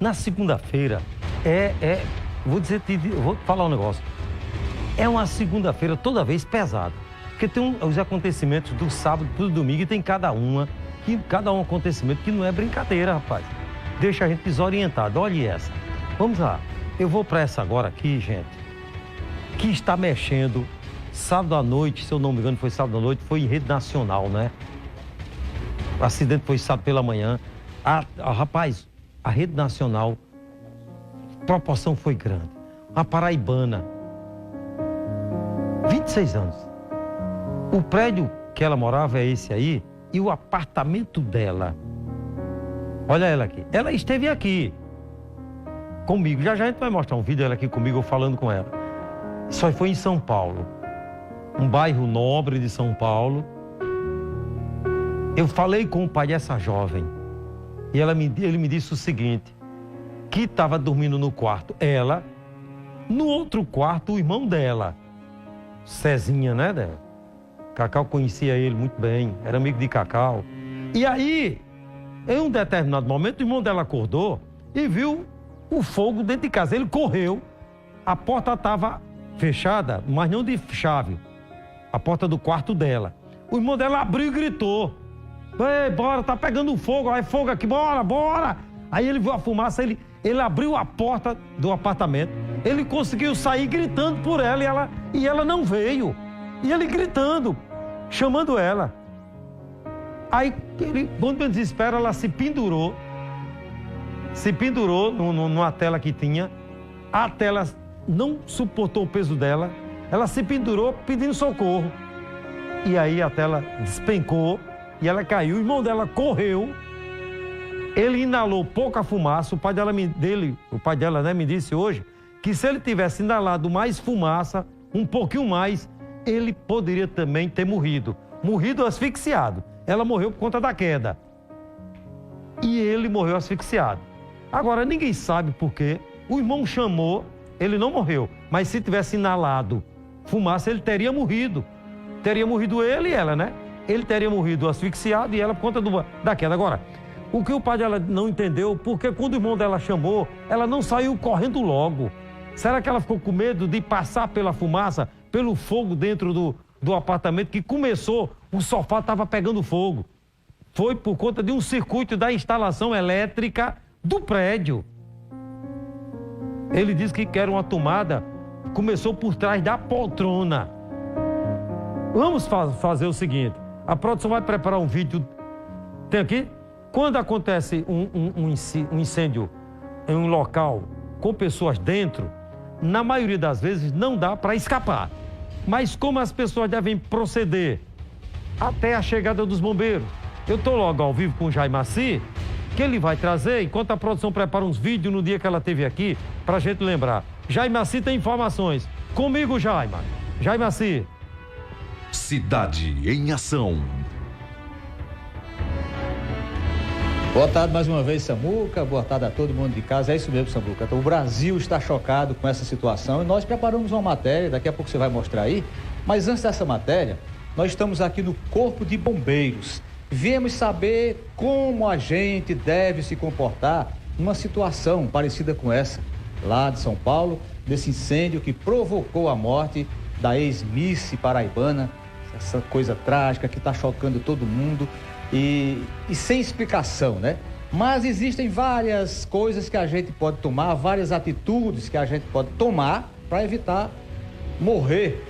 Na segunda-feira, vou falar um negócio. É uma segunda-feira toda vez pesada. Porque tem os acontecimentos do sábado pro domingo e tem cada um acontecimento que não é brincadeira, rapaz. Deixa a gente desorientado. Olha essa. Vamos lá. Eu vou para essa agora aqui, gente, que está mexendo sábado à noite, se eu não me engano, foi sábado à noite, foi em rede nacional, né? O acidente foi sábado pela manhã. Rapaz, a rede nacional, a proporção foi grande. A paraibana, 26 anos. O prédio que ela morava é esse aí, e o apartamento dela, olha ela aqui, ela esteve aqui comigo, já a gente vai mostrar um vídeo dela aqui comigo, eu falando com ela. Isso aí foi em São Paulo, um bairro nobre de São Paulo. Eu falei com o pai dessa jovem, e ele me disse o seguinte, que estava dormindo no quarto, ela, no outro quarto o irmão dela, Cezinha, né, dela? Cacau conhecia ele muito bem, era amigo de Cacau. E aí, em um determinado momento, o irmão dela acordou e viu o fogo dentro de casa. Ele correu, a porta estava fechada, mas não de chave, a porta do quarto dela. O irmão dela abriu e gritou, ei, bora, tá pegando fogo, aí fogo aqui, bora, bora. Aí ele viu a fumaça, ele abriu a porta do apartamento, ele conseguiu sair gritando por ela e ela não veio. E ele gritando, chamando ela. Aí, quando ele desespera, ela se pendurou numa tela que tinha. A tela não suportou o peso dela. Ela se pendurou pedindo socorro. E aí a tela despencou e ela caiu. O irmão dela correu. Ele inalou pouca fumaça. O pai dela me disse hoje que se ele tivesse inalado mais fumaça, um pouquinho mais, ele poderia também ter morrido asfixiado. Ela morreu por conta da queda. E ele morreu asfixiado. Agora, ninguém sabe por quê. O irmão chamou, ele não morreu. Mas se tivesse inalado fumaça, ele teria morrido. Teria morrido ele e ela, né? Ele teria morrido asfixiado e ela por conta da queda. Agora, o que o pai dela não entendeu, porque quando o irmão dela chamou, ela não saiu correndo logo. Será que ela ficou com medo de passar pela fumaça, pelo fogo dentro do apartamento que começou, o sofá estava pegando fogo? Foi por conta de um circuito da instalação elétrica do prédio. Ele disse que era uma tomada, começou por trás da poltrona. Vamos fazer o seguinte, a produção vai preparar um vídeo, tem aqui? Quando acontece um incêndio em um local com pessoas dentro, na maioria das vezes não dá para escapar. Mas como as pessoas devem proceder até a chegada dos bombeiros? Eu estou logo ao vivo com o Jair Maci, que ele vai trazer, enquanto a produção prepara uns vídeos no dia que ela esteve aqui, para a gente lembrar. Jair Maci tem informações. Comigo, Jair Maci. Cidade em Ação. Boa tarde mais uma vez, Samuca. Boa tarde a todo mundo de casa. É isso mesmo, Samuca. Então, o Brasil está chocado com essa situação e nós preparamos uma matéria, daqui a pouco você vai mostrar aí. Mas antes dessa matéria, nós estamos aqui no Corpo de Bombeiros. Viemos saber como a gente deve se comportar numa situação parecida com essa, lá de São Paulo, desse incêndio que provocou a morte da ex-Miss paraibana, essa coisa trágica que está chocando todo mundo. E sem explicação, né? Mas existem várias coisas que a gente pode tomar, várias atitudes que a gente pode tomar para evitar morrer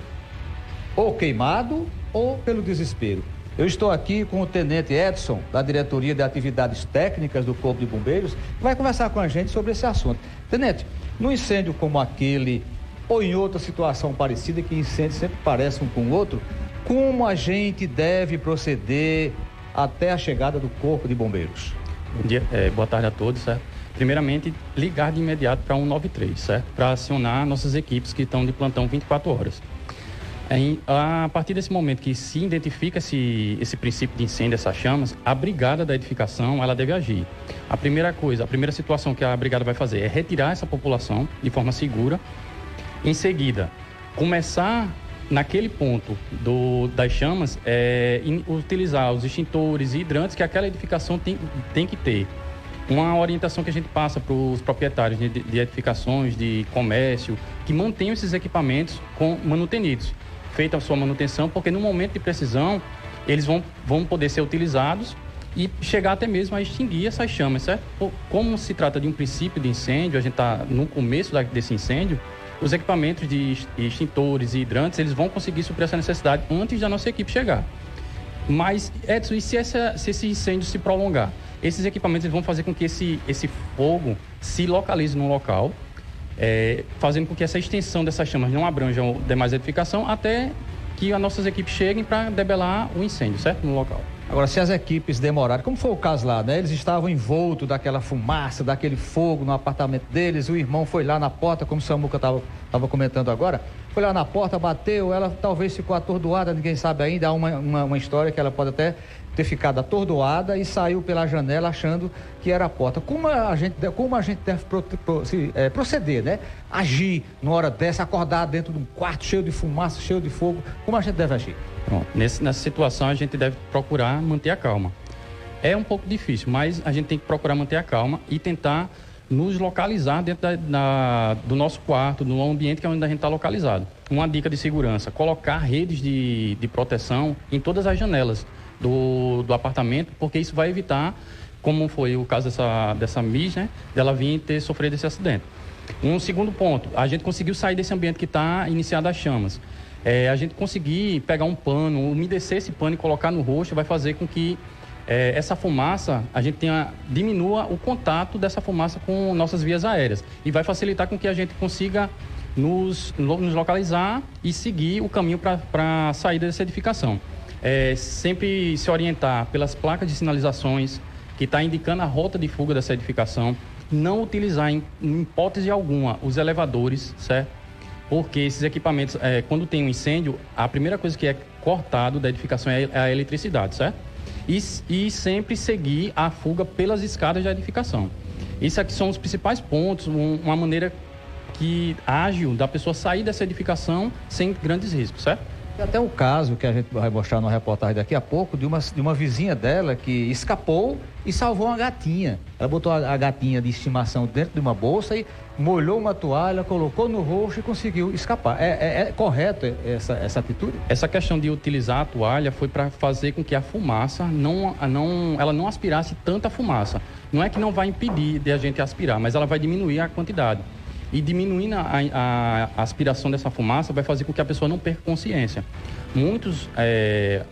ou queimado ou pelo desespero. Eu estou aqui com o Tenente Edson, da Diretoria de Atividades Técnicas do Corpo de Bombeiros, que vai conversar com a gente sobre esse assunto. Tenente, num incêndio como aquele ou em outra situação parecida, que incêndios sempre parecem um com o outro, como a gente deve proceder até a chegada do Corpo de Bombeiros? Bom dia, boa tarde a todos, certo? Primeiramente, ligar de imediato para 193, certo? Para acionar nossas equipes que estão de plantão 24 horas. A partir desse momento que se identifica esse princípio de incêndio, essas chamas, a brigada da edificação, ela deve agir. A primeira situação que a brigada vai fazer é retirar essa população de forma segura. Em seguida, começar naquele ponto das chamas, utilizar os extintores e hidrantes que aquela edificação tem que ter. Uma orientação que a gente passa para os proprietários de edificações, de comércio, que mantenham esses equipamentos manutenidos, feita a sua manutenção, porque no momento de precisão, eles vão poder ser utilizados e chegar até mesmo a extinguir essas chamas, certo? Como se trata de um princípio de incêndio, a gente está no começo desse incêndio, os equipamentos de extintores e hidrantes, eles vão conseguir suprir essa necessidade antes da nossa equipe chegar. Mas, Edson, e se esse incêndio se prolongar? Esses equipamentos vão fazer com que esse fogo se localize no local, fazendo com que essa extensão dessas chamas não abranja demais edificação, até que as nossas equipes cheguem para debelar o incêndio, certo? No local. Agora, se as equipes demorarem, como foi o caso lá, né? Eles estavam envoltos daquela fumaça, daquele fogo no apartamento deles, o irmão foi lá na porta, como o Samuca estava comentando agora, foi lá na porta, bateu, ela talvez ficou atordoada, ninguém sabe ainda, há uma história que ela pode até ter ficado atordoada e saiu pela janela achando que era a porta. Como a gente deve proceder, né? Agir numa hora dessa, acordar dentro de um quarto cheio de fumaça, cheio de fogo, como a gente deve agir? Pronto. Nessa situação, a gente deve procurar manter a calma. É um pouco difícil, mas a gente tem que procurar manter a calma e tentar nos localizar dentro do nosso quarto, no ambiente que é onde a gente está localizado. Uma dica de segurança: colocar redes de proteção em todas as janelas do apartamento, porque isso vai evitar, como foi o caso dessa Miss, né, dela vir ter sofrido esse acidente. Um segundo ponto: a gente conseguiu sair desse ambiente que está iniciado as chamas. A gente conseguir pegar um pano, umedecer esse pano e colocar no rosto vai fazer com que essa fumaça, a gente diminua o contato dessa fumaça com nossas vias aéreas e vai facilitar com que a gente consiga nos localizar e seguir o caminho para a saída dessa edificação. Sempre se orientar pelas placas de sinalizações que está indicando a rota de fuga dessa edificação, não utilizar em hipótese alguma os elevadores, certo? Porque esses equipamentos, quando tem um incêndio, a primeira coisa que é cortado da edificação é a eletricidade, certo? E sempre seguir a fuga pelas escadas da edificação. Isso aqui são os principais pontos, uma maneira ágil da pessoa sair dessa edificação sem grandes riscos, certo? Tem até um caso que a gente vai mostrar numa reportagem daqui a pouco, de uma vizinha dela que escapou e salvou uma gatinha. Ela botou a gatinha de estimação dentro de uma bolsa e molhou uma toalha, colocou no rosto e conseguiu escapar. É correto essa atitude? Essa questão de utilizar a toalha foi para fazer com que a fumaça ela não aspirasse tanta fumaça. Não é que não vai impedir de a gente aspirar, mas ela vai diminuir a quantidade. E diminuindo a aspiração dessa fumaça vai fazer com que a pessoa não perca consciência.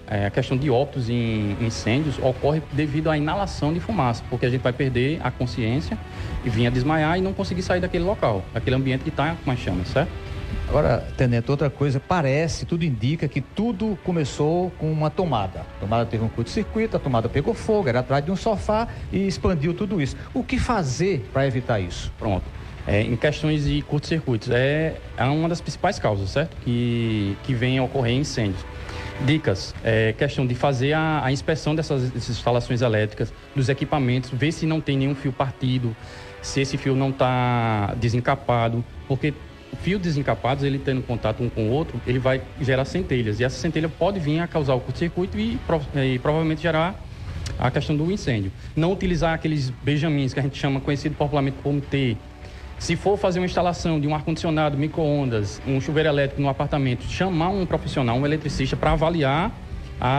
A questão de óbitos em incêndios ocorre devido à inalação de fumaça, porque a gente vai perder a consciência e vir a desmaiar e não conseguir sair daquele local, daquele ambiente que está com as chamas, certo? Agora, Tenente, outra coisa, tudo indica que tudo começou com uma tomada. A tomada teve um curto-circuito, a tomada pegou fogo, era atrás de um sofá e expandiu tudo isso. O que fazer para evitar isso? Pronto. Em questões de curto-circuitos, é uma das principais causas, certo? Que vem a ocorrer incêndios. Dicas: questão de fazer a inspeção dessas instalações elétricas, dos equipamentos, ver se não tem nenhum fio partido, se esse fio não está desencapado, porque o fio desencapado, ele tendo contato um com o outro, ele vai gerar centelhas, e essa centelha pode vir a causar o curto-circuito e provavelmente gerar a questão do incêndio. Não utilizar aqueles benjamins que a gente chama, conhecido popularmente como T. Se for fazer uma instalação de um ar-condicionado, micro-ondas, um chuveiro elétrico no apartamento, chamar um profissional, um eletricista, para avaliar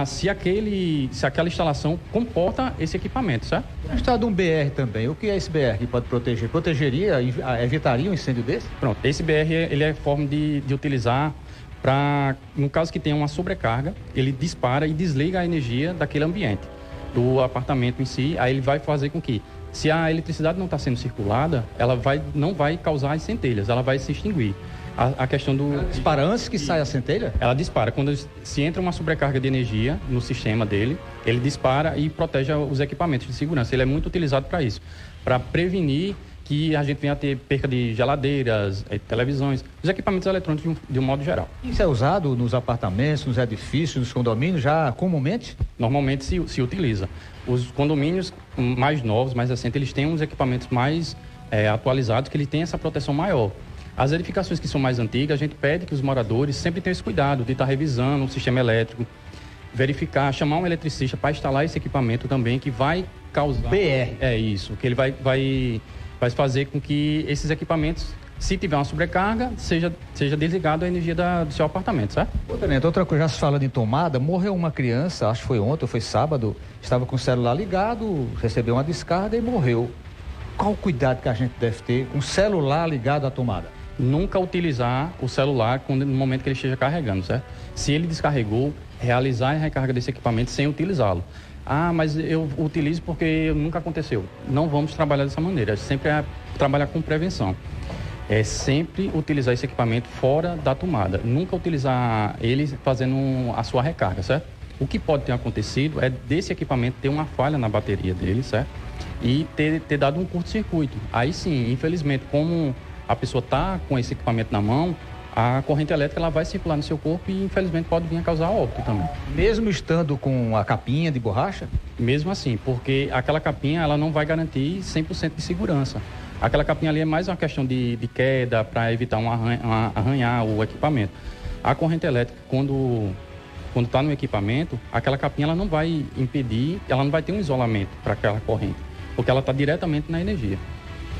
se aquela instalação comporta esse equipamento, certo? A história de um BR também. O que é esse BR que pode proteger? Protegeria, evitaria um incêndio desse? Pronto, esse BR ele é forma de utilizar para, no caso que tenha uma sobrecarga, ele dispara e desliga a energia daquele ambiente, do apartamento em si. Aí ele vai fazer com que, se a eletricidade não está sendo circulada, ela não vai causar as centelhas, ela vai se extinguir. A questão do... Ela dispara antes que saia a centelha? Ela dispara. Quando se entra uma sobrecarga de energia no sistema dele, ele dispara e protege os equipamentos de segurança. Ele é muito utilizado para isso, para prevenir que a gente venha a ter perca de geladeiras, televisões, os equipamentos eletrônicos de um modo geral. Isso é usado nos apartamentos, nos edifícios, nos condomínios, já comumente? Normalmente se utiliza. Os condomínios mais novos, mais recentes, eles têm uns equipamentos mais atualizados, que eles têm essa proteção maior. As edificações que são mais antigas, a gente pede que os moradores sempre tenham esse cuidado de estar revisando o sistema elétrico. verificar, chamar um eletricista para instalar esse equipamento também, que vai causar... BR. É isso, que ele vai fazer com que esses equipamentos, se tiver uma sobrecarga, seja desligado a energia do seu apartamento, certo? Ô, Tenente, outra coisa, já se falando em tomada, morreu uma criança, acho que foi ontem ou foi sábado, estava com o celular ligado, recebeu uma descarga e morreu. Qual o cuidado que a gente deve ter com o celular ligado à tomada? Nunca utilizar o celular no momento que ele esteja carregando, certo? Se ele descarregou, realizar a recarga desse equipamento sem utilizá-lo. Ah, mas eu utilizo porque nunca aconteceu. Não vamos trabalhar dessa maneira, sempre é trabalhar com prevenção. É sempre utilizar esse equipamento fora da tomada. Nunca utilizar ele fazendo a sua recarga, certo? O que pode ter acontecido é desse equipamento ter uma falha na bateria dele, certo? E ter dado um curto-circuito. Aí sim, infelizmente, como a pessoa está com esse equipamento na mão, a corrente elétrica ela vai circular no seu corpo e infelizmente pode vir a causar óbito também. Mesmo estando com a capinha de borracha? Mesmo assim, porque aquela capinha ela não vai garantir 100% de segurança. Aquela capinha ali é mais uma questão de queda para evitar arranhar o equipamento. A corrente elétrica, quando está no equipamento, aquela capinha ela não vai impedir, ela não vai ter um isolamento para aquela corrente, porque ela está diretamente na energia.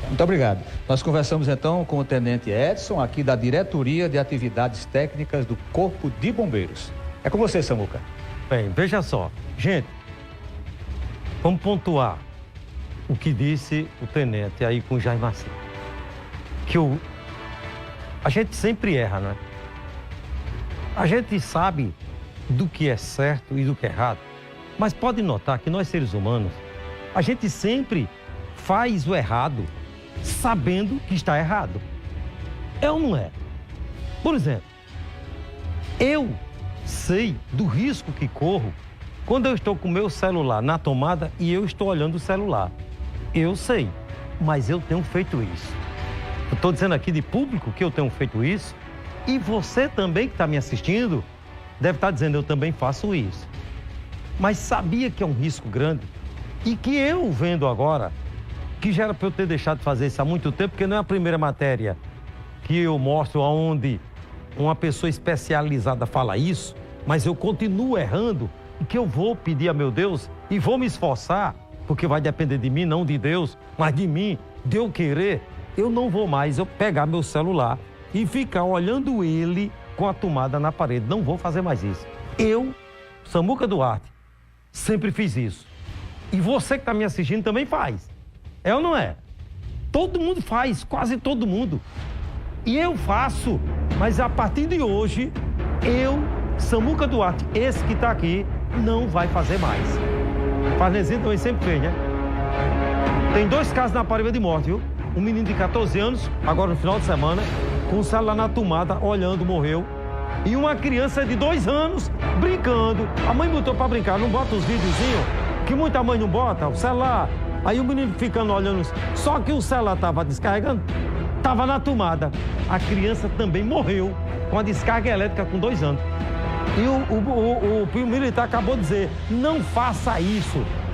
Muito obrigado. Nós conversamos então com o Tenente Edson, aqui da Diretoria de Atividades Técnicas do Corpo de Bombeiros. É com você, Samuca. Bem, veja só. Gente, vamos pontuar o que disse o Tenente aí com o Jair Macedo. Que a gente sempre erra, né? A gente sabe do que é certo e do que é errado, mas pode notar que nós seres humanos, a gente sempre faz o errado sabendo que está errado. É ou não é? Por exemplo, eu sei do risco que corro quando eu estou com o meu celular na tomada e eu estou olhando o celular. Eu sei, mas eu tenho feito isso. Eu estou dizendo aqui de público que eu tenho feito isso e você também que está me assistindo deve estar dizendo eu também faço isso. Mas sabia que é um risco grande e que eu vendo agora que já era para eu ter deixado de fazer isso há muito tempo, porque não é a primeira matéria que eu mostro onde uma pessoa especializada fala isso, mas eu continuo errando e que eu vou pedir a meu Deus e vou me esforçar, porque vai depender de mim, não de Deus, mas de mim, de eu querer, eu não vou mais eu pegar meu celular e ficar olhando ele com a tomada na parede. Não vou fazer mais isso. Eu, Samuca Duarte, sempre fiz isso. E você que está me assistindo também faz. É ou não é? Todo mundo faz, quase todo mundo. E eu faço, mas a partir de hoje, eu, Samuca Duarte, esse que está aqui, não vai fazer mais. Farnezinho também sempre fez, né? Tem 2 casos na Paraíba de morte, viu? Um menino de 14 anos, agora no final de semana, com o celular na tomada, olhando, morreu. E uma criança de 2 anos, brincando. A mãe botou para brincar, não bota os videozinhos, que muita mãe não bota, o celular. Aí o menino ficando olhando, só que o celular estava descarregando, estava na tomada. A criança também morreu com a descarga elétrica com 2 anos. E o militar acabou de dizer, não faça isso.